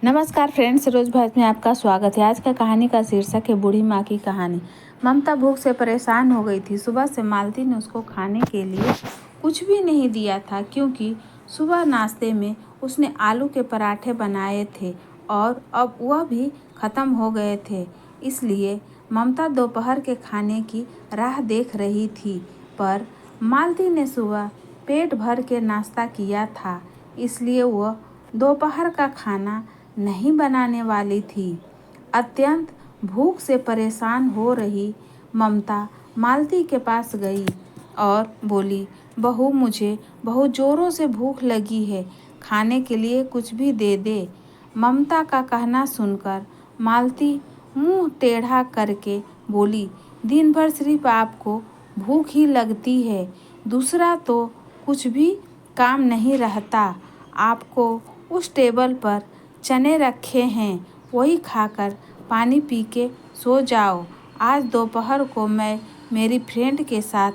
नमस्कार फ्रेंड्स, रोज भारत में आपका स्वागत है। आज का कहानी का शीर्षक है बूढ़ी माँ की कहानी। ममता भूख से परेशान हो गई थी। सुबह से मालती ने उसको खाने के लिए कुछ भी नहीं दिया था, क्योंकि सुबह नाश्ते में उसने आलू के पराठे बनाए थे और अब वह भी ख़त्म हो गए थे। इसलिए ममता दोपहर के खाने की राह देख रही थी, पर मालती ने सुबह पेट भर के नाश्ता किया था, इसलिए वह दोपहर का खाना नहीं बनाने वाली थी। अत्यंत भूख से परेशान हो रही ममता मालती के पास गई और बोली, बहू, मुझे बहुत ज़ोरों से भूख लगी है, खाने के लिए कुछ भी दे दे। ममता का कहना सुनकर मालती मुंह टेढ़ा करके बोली, दिन भर सिर्फ आपको भूख ही लगती है, दूसरा तो कुछ भी काम नहीं रहता। आपको उस टेबल पर चने रखे हैं, वही खाकर पानी पी के सो जाओ। आज दोपहर को मैं मेरी फ्रेंड के साथ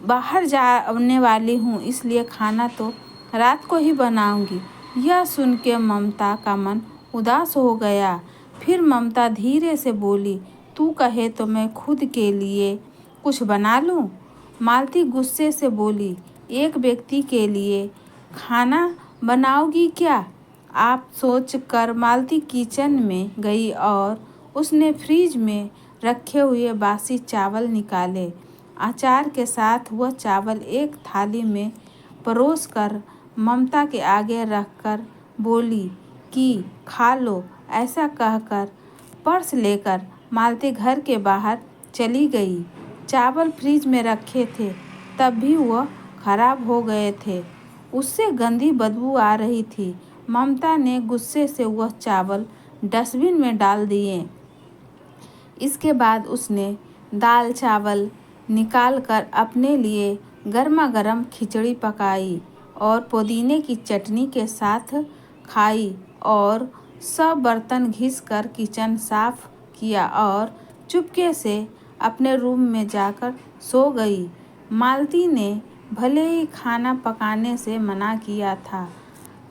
बाहर जाने वाली हूँ, इसलिए खाना तो रात को ही बनाऊंगी। यह सुन के ममता का मन उदास हो गया। फिर ममता धीरे से बोली, तू कहे तो मैं खुद के लिए कुछ बना लूँ। मालती गुस्से से बोली, एक व्यक्ति के लिए खाना बनाओगी क्या? आप सोच कर मालती किचन में गई और उसने फ्रिज में रखे हुए बासी चावल निकाले। अचार के साथ वह चावल एक थाली में परोस कर ममता के आगे रखकर बोली कि खा लो। ऐसा कहकर पर्स लेकर मालती घर के बाहर चली गई। चावल फ्रिज में रखे थे, तब भी वह खराब हो गए थे, उससे गंदी बदबू आ रही थी। ममता ने गुस्से से वह चावल डस्टबिन में डाल दिए। इसके बाद उसने दाल चावल निकाल कर अपने लिए गर्मा गर्म खिचड़ी पकाई और पुदीने की चटनी के साथ खाई और सब बर्तन घिस कर किचन साफ किया और चुपके से अपने रूम में जाकर सो गई। मालती ने भले ही खाना पकाने से मना किया था,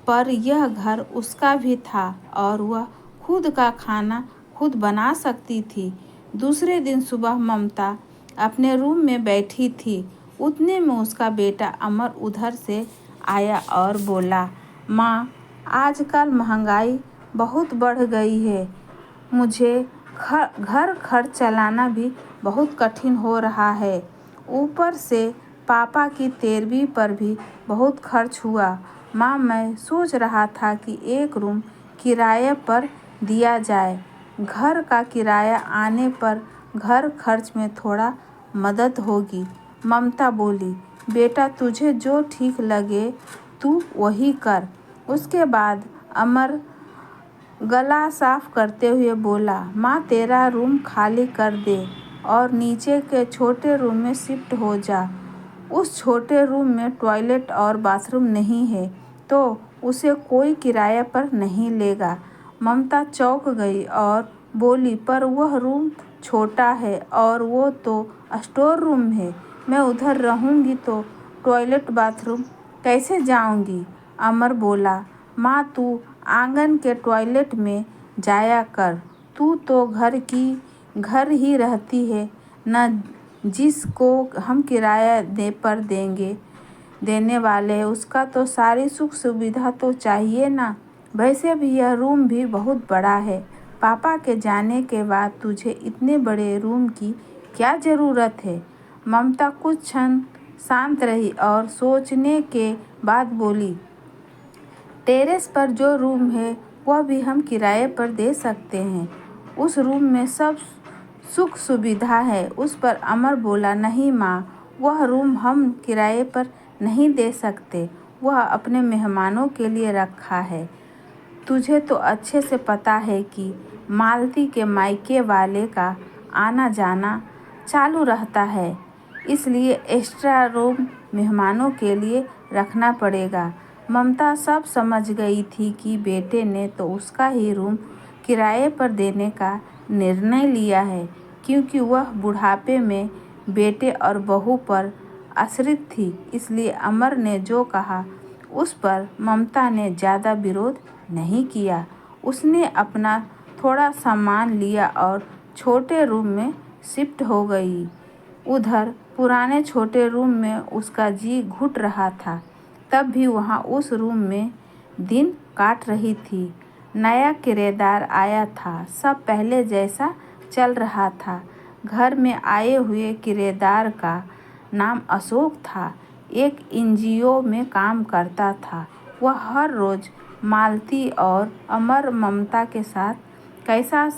पर यह घर उसका भी था और वह खुद का खाना खुद बना सकती थी। दूसरे दिन सुबह ममता अपने रूम में बैठी थी। उतने में उसका बेटा अमर उधर से आया और बोला, माँ, आजकल महंगाई बहुत बढ़ गई है, मुझे घर खर्च चलाना भी बहुत कठिन हो रहा है। ऊपर से पापा की 13वीं पर भी बहुत खर्च हुआ। माँ, मैं सोच रहा था कि एक रूम किराए पर दिया जाए। घर का किराया आने पर घर खर्च में थोड़ा मदद होगी। ममता बोली, बेटा, तुझे जो ठीक लगे तू वही कर। उसके बाद अमर गला साफ करते हुए बोला, माँ, तेरा रूम खाली कर दे और नीचे के छोटे रूम में शिफ्ट हो जा। उस छोटे रूम में टॉयलेट और बाथरूम नहीं है तो उसे कोई किराए पर नहीं लेगा। ममता चौंक गई और बोली, पर वह रूम छोटा है और वो तो स्टोर रूम है, मैं उधर रहूँगी तो टॉयलेट बाथरूम कैसे जाऊँगी? अमर बोला, माँ, तू आंगन के टॉयलेट में जाया कर। तू तो घर ही रहती है न, जिसको हम किराया देने वाले हैं, उसका तो सारी सुख सुविधा तो चाहिए ना। वैसे भी यह रूम भी बहुत बड़ा है। पापा के जाने के बाद तुझे इतने बड़े रूम की क्या ज़रूरत है? ममता कुछ क्षण शांत रही और सोचने के बाद बोली, टेरेस पर जो रूम है वह भी हम किराए पर दे सकते हैं। उस रूम में सब सुख सुविधा है। उस पर अमर बोला, नहीं माँ, वह रूम हम किराए पर नहीं दे सकते, वह अपने मेहमानों के लिए रखा है। तुझे तो अच्छे से पता है कि मालती के मायके वाले का आना जाना चालू रहता है, इसलिए एक्स्ट्रा रूम मेहमानों के लिए रखना पड़ेगा। ममता सब समझ गई थी कि बेटे ने तो उसका ही रूम किराए पर देने का निर्णय लिया है, क्योंकि वह बुढ़ापे में बेटे और बहू पर आश्रित थी। इसलिए अमर ने जो कहा उस पर ममता ने ज़्यादा विरोध नहीं किया उसने अपना थोड़ा सामान लिया और छोटे रूम में शिफ्ट हो गई। उधर पुराने छोटे रूम में उसका जी घुट रहा था। तब भी वहाँ उस रूम में दिन काट रही थी। नया किराएदार आया था। सब पहले जैसा चल रहा था। घर में आए हुए किराएदार का नाम अशोक था। एक एनजीओ में काम करता था। वह हर रोज़ मालती और अमर ममता के साथ कैसा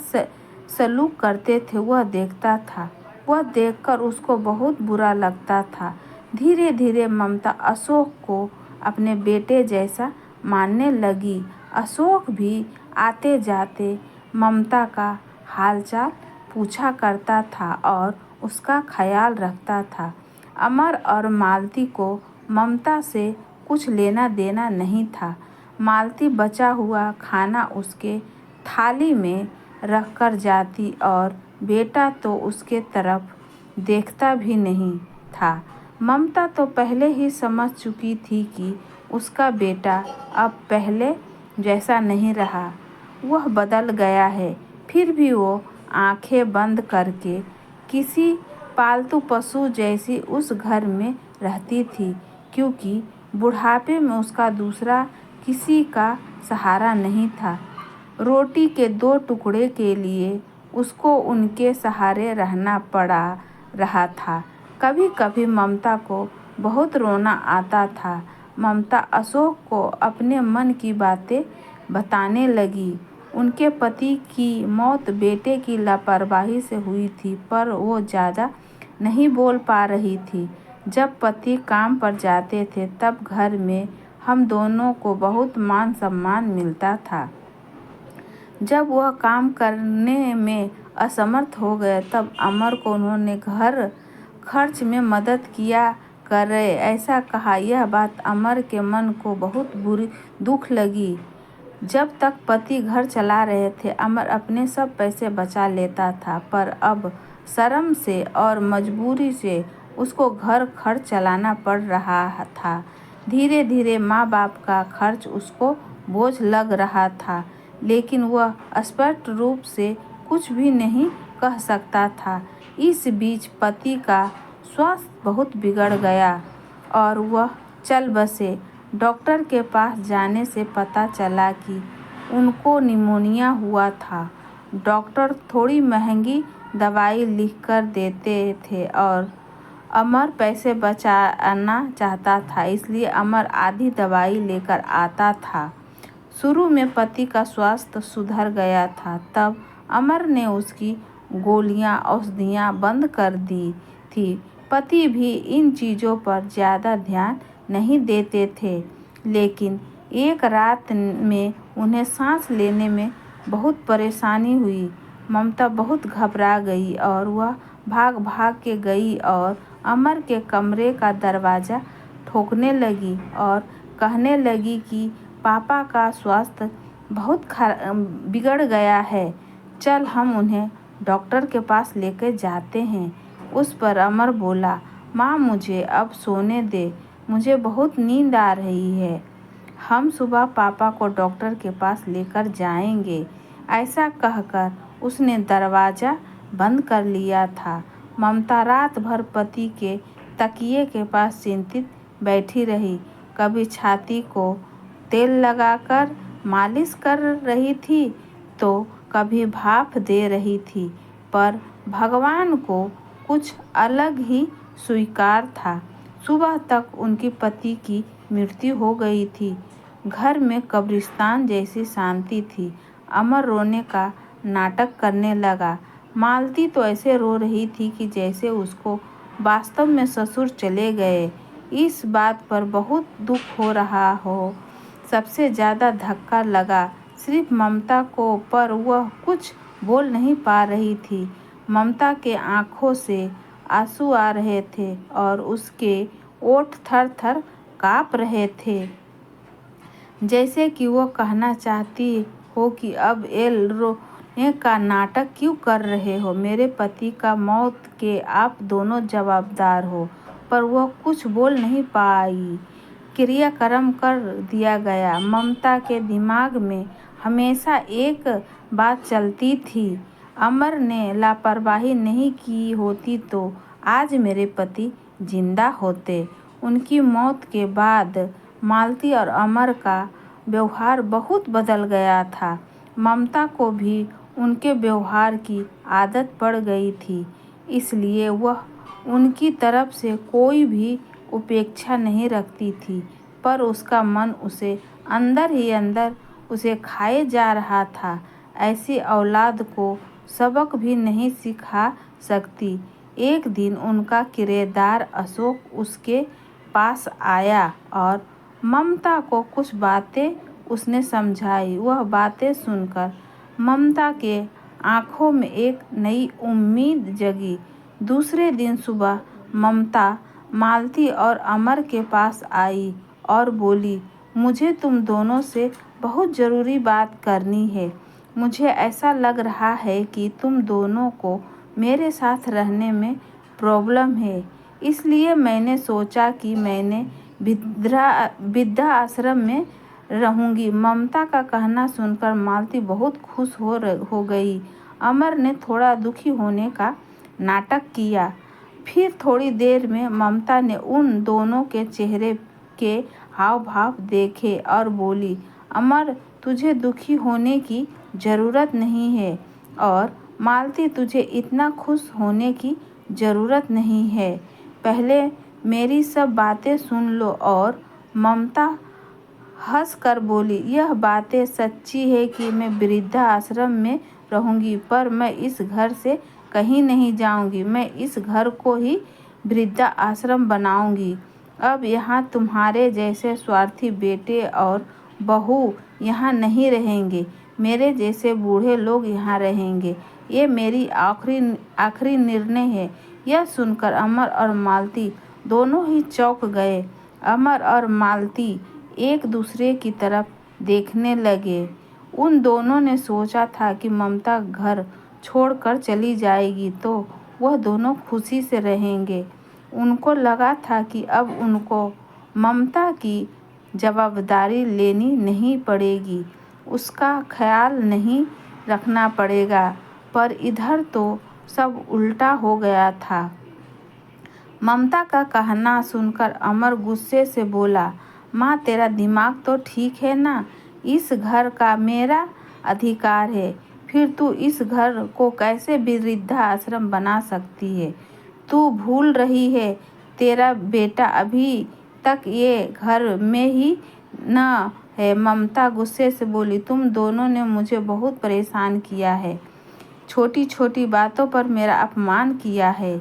सलूक करते थे वह देखता था। वह देखकर उसको बहुत बुरा लगता था। धीरे धीरे ममता अशोक को अपने बेटे जैसा मानने लगी। अशोक भी आते जाते ममता का हालचाल पूछा करता था और उसका ख्याल रखता था। अमर और मालती को ममता से कुछ लेना देना नहीं था। मालती बचा हुआ खाना उसके थाली में रखकर जाती और बेटा तो उसके तरफ देखता भी नहीं था। ममता तो पहले ही समझ चुकी थी कि उसका बेटा अब पहले जैसा नहीं रहा, वह बदल गया है। फिर भी वो आंखें बंद करके किसी पालतू पशु जैसी उस घर में रहती थी, क्योंकि बुढ़ापे में उसका दूसरा किसी का सहारा नहीं था। रोटी के 2 टुकड़े के लिए उसको उनके सहारे रहना पड़ा रहा था। कभी कभी ममता को बहुत रोना आता था। ममता अशोक को अपने मन की बातें बताने लगी। उनके पति की मौत बेटे की लापरवाही से हुई थी, पर वो ज़्यादा नहीं बोल पा रही थी। जब पति काम पर जाते थे तब घर में हम दोनों को बहुत मान सम्मान मिलता था। जब वह काम करने में असमर्थ हो गए तब अमर को उन्होंने घर खर्च में मदद किया करे ऐसा कहा। यह बात अमर के मन को बहुत बुरी दुख लगी। जब तक पति घर चला रहे थे अमर अपने सब पैसे बचा लेता था, पर अब शर्म से और मजबूरी से उसको घर खर्च चलाना पड़ रहा था। धीरे धीरे माँ बाप का खर्च उसको बोझ लग रहा था, लेकिन वह स्पष्ट रूप से कुछ भी नहीं कह सकता था। इस बीच पति का स्वास्थ्य बहुत बिगड़ गया और वह चल बसे। डॉक्टर के पास जाने से पता चला कि उनको निमोनिया हुआ था। डॉक्टर थोड़ी महंगी दवाई लिखकर देते थे और अमर पैसे बचाना चाहता था, इसलिए अमर आधी दवाई लेकर आता था। शुरू में पति का स्वास्थ्य सुधर गया था, तब अमर ने उसकी गोलियां औषधियां बंद कर दी थी। पति भी इन चीज़ों पर ज़्यादा ध्यान नहीं देते थे, लेकिन एक रात में उन्हें सांस लेने में बहुत परेशानी हुई। ममता बहुत घबरा गई और वह भाग भाग के गई और अमर के कमरे का दरवाज़ा ठोकने लगी और कहने लगी कि पापा का स्वास्थ्य बहुत बिगड़ गया है, चल हम उन्हें डॉक्टर के पास लेकर जाते हैं। उस पर अमर बोला, माँ मुझे अब सोने दे, मुझे बहुत नींद आ रही है। हम सुबह पापा को डॉक्टर के पास लेकर जाएंगे। ऐसा कहकर उसने दरवाज़ा बंद कर लिया था। ममता रात भर पति के तकिए के पास चिंतित बैठी रही। कभी छाती को तेल लगाकर मालिश कर रही थी तो कभी भाप दे रही थी, पर भगवान को कुछ अलग ही स्वीकार था। सुबह तक उनके पति की मृत्यु हो गई थी। घर में कब्रिस्तान जैसी शांति थी। अमर रोने का नाटक करने लगा। मालती तो ऐसे रो रही थी कि जैसे उसको वास्तव में ससुर चले गए। इस बात पर बहुत दुख हो रहा हो। सबसे ज़्यादा धक्का लगा सिर्फ ममता को, पर वह कुछ बोल नहीं पा रही थी। ममता के आँखों से आंसू आ रहे थे और उसके ओठ थर थर काँप रहे थे, जैसे कि वो कहना चाहती हो कि अब एल रोने का नाटक क्यों कर रहे हो, मेरे पति का मौत के आप दोनों जवाबदार हो। पर वह कुछ बोल नहीं पाई। क्रियाक्रम कर दिया गया। ममता के दिमाग में हमेशा एक बात चलती थी, अमर ने लापरवाही नहीं की होती तो आज मेरे पति जिंदा होते। उनकी मौत के बाद मालती और अमर का व्यवहार बहुत बदल गया था। ममता को भी उनके व्यवहार की आदत पड़ गई थी, इसलिए वह उनकी तरफ से कोई भी उपेक्षा नहीं रखती थी, पर उसका मन उसे अंदर ही अंदर उसे खाए जा रहा था। ऐसी औलाद को सबक भी नहीं सिखा सकती। एक दिन उनका किराएदार अशोक उसके पास आया और ममता को कुछ बातें उसने समझाई। वह बातें सुनकर ममता के आंखों में एक नई उम्मीद जगी। दूसरे दिन सुबह ममता मालती और अमर के पास आई और बोली, मुझे तुम दोनों से बहुत ज़रूरी बात करनी है। मुझे ऐसा लग रहा है कि तुम दोनों को मेरे साथ रहने में प्रॉब्लम है, इसलिए मैंने सोचा कि मैंने वृद्धा आश्रम में रहूंगी। ममता का कहना सुनकर मालती बहुत खुश हो गई। अमर ने थोड़ा दुखी होने का नाटक किया। फिर थोड़ी देर में ममता ने उन दोनों के चेहरे के हाव भाव देखे और बोली, अमर तुझे दुखी होने की ज़रूरत नहीं है और मालती तुझे इतना खुश होने की ज़रूरत नहीं है। पहले मेरी सब बातें सुन लो। और ममता हंस कर बोली, यह बातें सच्ची है कि मैं वृद्धा आश्रम में रहूंगी, पर मैं इस घर से कहीं नहीं जाऊंगी। मैं इस घर को ही वृद्धा आश्रम बनाऊंगी। अब यहाँ तुम्हारे जैसे स्वार्थी बेटे और बहू यहाँ नहीं रहेंगे। मेरे जैसे बूढ़े लोग यहाँ रहेंगे। ये मेरी आखिरी निर्णय है। यह सुनकर अमर और मालती दोनों ही चौंक गए। अमर और मालती एक दूसरे की तरफ देखने लगे। उन दोनों ने सोचा था कि ममता घर छोड़कर चली जाएगी तो वह दोनों खुशी से रहेंगे। उनको लगा था कि अब उनको ममता की जवाबदारी लेनी नहीं पड़ेगी, उसका ख्याल नहीं रखना पड़ेगा, पर इधर तो सब उल्टा हो गया था। ममता का कहना सुनकर अमर गुस्से से बोला, माँ तेरा दिमाग तो ठीक है ना? इस घर का मेरा अधिकार है, फिर तू इस घर को कैसे वृद्धा आश्रम बना सकती है? तू भूल रही है तेरा बेटा अभी तक ये घर में ही न है। ममता गुस्से से बोली, तुम दोनों ने मुझे बहुत परेशान किया है, छोटी छोटी बातों पर मेरा अपमान किया है,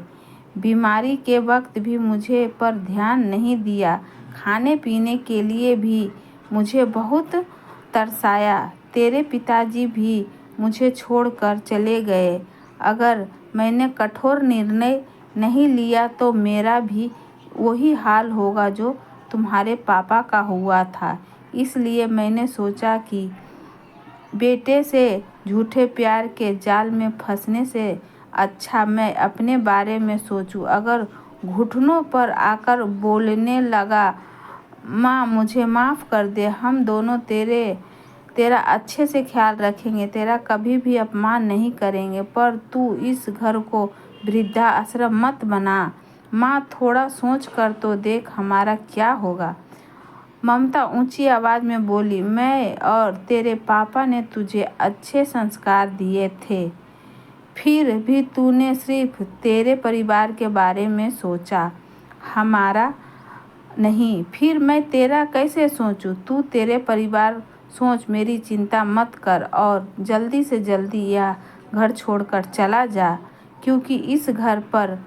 बीमारी के वक्त भी मुझे पर ध्यान नहीं दिया, खाने पीने के लिए भी मुझे बहुत तरसाया। तेरे पिताजी भी मुझे छोड़कर चले गए। अगर मैंने कठोर निर्णय नहीं लिया तो मेरा भी वही हाल होगा जो तुम्हारे पापा का हुआ था। इसलिए मैंने सोचा कि बेटे से झूठे प्यार के जाल में फंसने से अच्छा मैं अपने बारे में सोचूं। अगर घुटनों पर आकर बोलने लगा, माँ मुझे माफ़ कर दे, हम दोनों तेरा अच्छे से ख्याल रखेंगे, तेरा कभी भी अपमान नहीं करेंगे, पर तू इस घर को वृद्धा आश्रम मत बना। माँ थोड़ा सोच कर तो देख हमारा क्या होगा। ममता ऊंची आवाज़ में बोली, मैं और तेरे पापा ने तुझे अच्छे संस्कार दिए थे, फिर भी तूने सिर्फ तेरे परिवार के बारे में सोचा, हमारा नहीं। फिर मैं तेरा कैसे सोचूं? तू तेरे परिवार सोच, मेरी चिंता मत कर और जल्दी से जल्दी यह घर छोड़कर चला जा, क्योंकि इस घर पर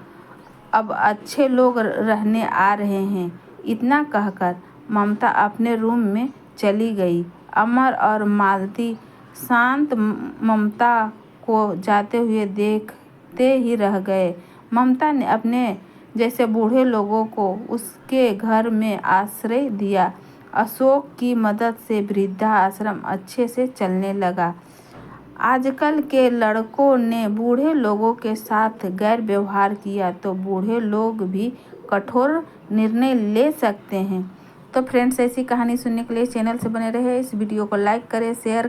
अब अच्छे लोग रहने आ रहे हैं। इतना कहकर ममता अपने रूम में चली गई। अमर और मालती शांत ममता को जाते हुए देखते ही रह गए। ममता ने अपने जैसे बूढ़े लोगों को उसके घर में आश्रय दिया। अशोक की मदद से वृद्धा आश्रम अच्छे से चलने लगा। आजकल के लड़कों ने बूढ़े लोगों के साथ गैर व्यवहार किया तो बूढ़े लोग भी कठोर निर्णय ले सकते हैं। तो फ्रेंड्स, ऐसी कहानी सुनने के लिए चैनल से बने रहे। इस वीडियो को लाइक करें, शेयर